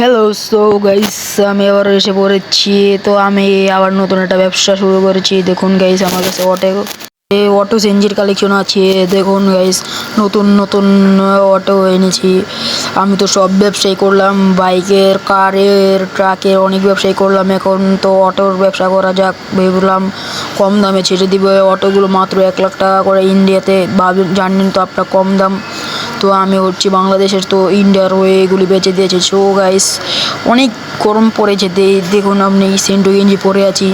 Hello guys, আমি আবার এসে পড়েছি। তো আমি আবার নতুন একটা ব্যবসা শুরু করেছি। দেখুন গাইস, আমার কাছে অটো চেঞ্জের কালেকশন আছে। দেখুন গাইস, নতুন নতুন অটো এনেছি। আমি তো সব ব্যবসাই করলাম, বাইকের, কারের, ট্রাকের, অনেক ব্যবসাই করলাম। এখন তো অটোর ব্যবসা করা যাক ভেবলাম। কম দামে ছেড়ে দিব অটোগুলো, মাত্র 1 লাখ টাকা করে ইন্ডিয়াতে। জানেন তো আপনার, কম দাম। তো আমি হচ্ছি বাংলাদেশের, তো ইন্ডিয়ার হয়ে এগুলি বেচে দিয়েছে। সো গাইস, অনেক গরম পড়েছে। দেখুন আপনি, সেন্টু গেঞ্জি পরে আছি।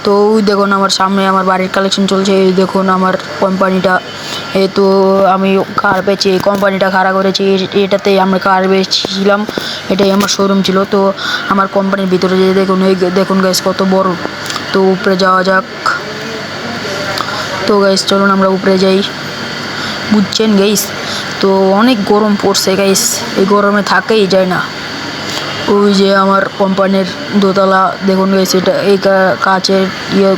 তো দেখুন আমার সামনে আমার বাড়ির কালেকশন চলছে। দেখুন আমার কোম্পানিটা, তো আমি কার বেচে এই কোম্পানিটা খাড়া করেছি। এটাতে আমরা কার বেচছিলাম, এটাই আমার শোরুম ছিল। তো আমার কোম্পানির ভিতরে যে দেখুন, এই দেখুন গাইস কত বড়। তো উপরে যাওয়া যাক। তো গাইস চলুন আমরা উপরে যাই, বুঝছেন গাইস। তো অনেক গরম পড়ছে গাইস, এই গরমে থাকাই যায় না। ওই যে আমার কোম্পানির দোতলা দেখুন গাইস, এটা এই কাচের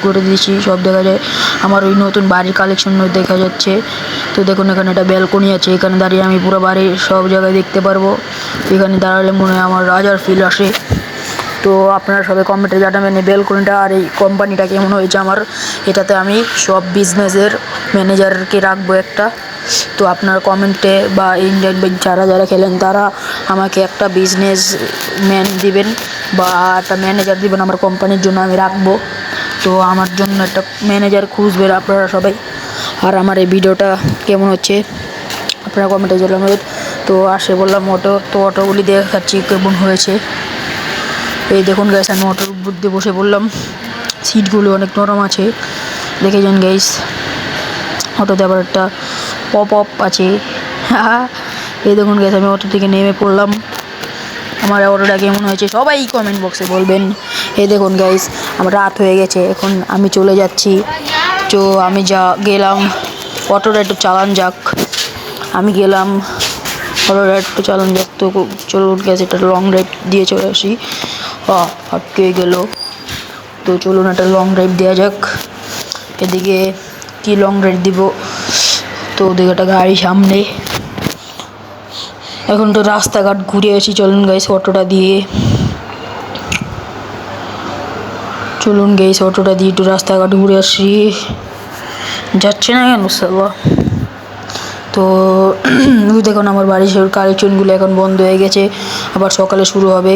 করে দিয়েছি, সব দেখা যায়। আমার ওই নতুন বাড়ির কালেকশন দেখা যাচ্ছে। তো দেখুন এখানে একটা ব্যালকনি আছে, এখানে দাঁড়িয়ে আমি পুরো বাড়ির সব জায়গায় দেখতে পারবো। এখানে দাঁড়ালে মনে হয় আমার রাজার ফিল আসে। তো আপনারা সবাই কমেন্টে জানাবেন এই ব্যালকনিটা আর এই কোম্পানিটা কেমন হয়েছে আমার। এটাতে আমি সব বিজনেসের ম্যানেজারকে রাখবো একটা। তো আপনারা কমেন্টে বা ইন্ডিয়ান ব্যাংক যারা যারা খেলেন, তারা আমাকে একটা বিজনেস ম্যান দিবেন বা একটা ম্যানেজার দিবেন আমার কোম্পানির জন্য, আমি রাখবো। তো আমার জন্য একটা ম্যানেজার খুঁজবেন আপনারা সবাই। আর আমার এই ভিডিওটা কেমন হচ্ছে আপনারা কমেন্টে জানাবেন। তো আসে বললাম অটো, তো অটোগুলি দেখাচ্ছি কেমন হয়েছে। এই দেখুন গাইস, আমি অটোর উপর দিয়ে বসে পড়লাম। সিটগুলো অনেক নরম আছে, দেখে যান গাইস। অটোতে আবার একটা পপ আছে। এই দেখুন গাইস, আমি অটো থেকে নেমে পড়লাম। আমার অটোটা কেমন হয়েছে সবাই কমেন্ট বক্সে বলবেন। এই দেখুন গাইস, আমার রাত হয়ে গেছে, এখন আমি চলে যাচ্ছি। তো আমি গেলাম, অটোটা একটু চালান যাক। আমি গেলাম, অটোটা একটু চালান যাক। তো চলুন গাইস, একটা লং ড্রাইভ দিয়ে চলে আসি। আটকে গেল। তো চলুন একটা লং ড্রাইভ দেওয়া যাক। এদিকে কি লং ড্রাইভ দিব, তো ওদিকে একটা গাড়ি সামনে। এখন তো রাস্তাঘাট ঘুরে আসি, চলুন গাইস অটোটা দিয়ে। চলুন গাইস অটোটা দিয়ে একটু রাস্তাঘাট ঘুরে আসি। যাচ্ছে না কেন সালা। তো দেখুন আমার বাড়ির কালেকশনগুলো এখন বন্ধ হয়ে গেছে, আবার সকালে শুরু হবে।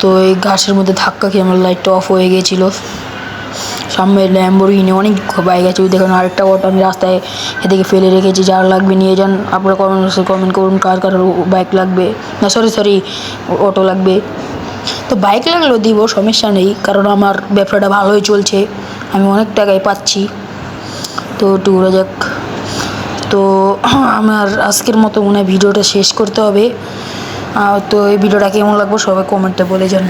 তো এই ঘাসের মধ্যে ধাক্কা খেয়ে আমার লাইটটা অফ হয়ে গিয়েছিল। সামনে ল্যাম্বরগিনি অনেক বাইক আছে। ওই দেখুন আরেকটা অটো আমি রাস্তায় এদিকে ফেলে রেখেছি, যার লাগবে নিয়ে যান। আপনারা কমেন্ট করুন কার কার বাইক লাগবে, না সরি অটো লাগবে। তো বাইক লাগলেও দিব, সমস্যা নেই, কারণ আমার ব্যবসাটা ভালোই চলছে, আমি অনেক টাকাই পাচ্ছি। তো একটু ঘুরে যাক। তো আমার আজকের মতো মনে হয় ভিডিওটা শেষ করতে হবে। তো এই ভিডিওটা কেমন লাগবে সবাই কমেন্টে বলে যান।